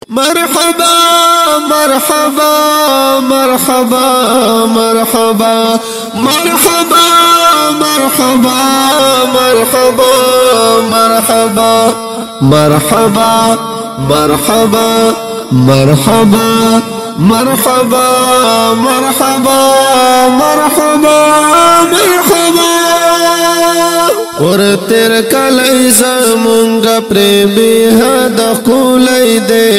مرحبا مرحبا مرحبا مرحبا مرحبا مرحبا مرحبا مرحبا مرحبا مرحبا مرحبا مرحبا مرحبا مرحبا مرحبا اور تیر کلی زمونگ پریمی حد قولی دے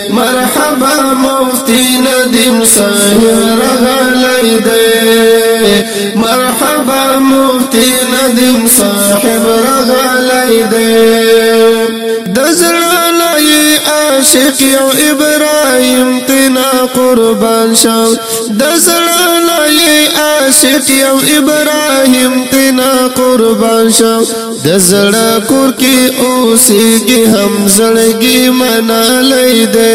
مرحبا مفتی ندیم صاحب رغلی دے مرحبا مفتی ندیم صاحب رغلی دے دزرانی عاشق یو ابراہیم تینا قربان شو دزرانی عاشق یو ابراہیم تینا قربان شو دزڑا کور کی اوسی کی ہم زڑگی منا لئی دے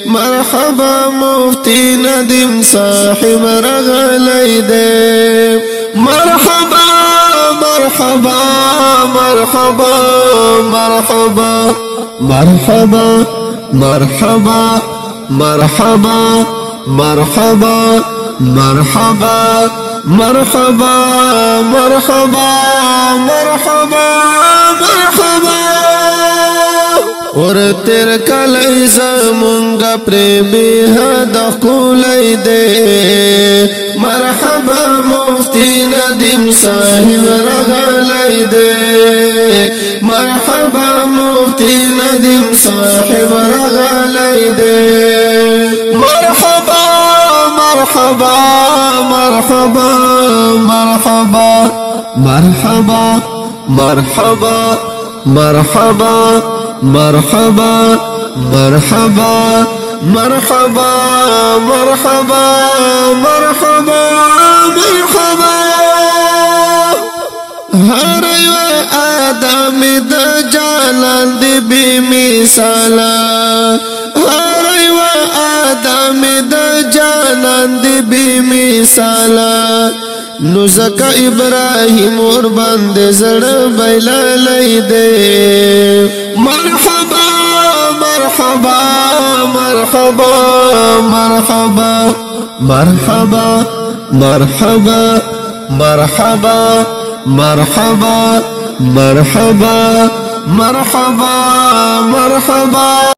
مرحبا مفتی ندیم صاحب رغلی دے مرحبا مرحبا مرحبا مرحبا مرحبا مرحبا مرحبا مرحبا مرحبا مرحبا مرحبا مرحبا مرحبا اور تیر کلی زمونگ پریمی حد قولی دے مرحبا مفتی ندیم صاحب رغلی دے مرحبا مفتی ندیم صاحب رغلی دے مرحبا مرحبا مرحبا مرحبا مرحبا مرحبا مرحبا مرحبا مرحبا مرحبا مرحبا مرحبا مرحبا هر یو آدم د جلال دی بی مثالا هر یو آدم د جلال دی بی مثالا نو زکا ابراہیم اور بند زڑ بیلالی دے مرحبا مرحبا مرحبا مرحبا مرحبا مرحبا مرحبا مرحبا مرحبا مرحبا مرحبا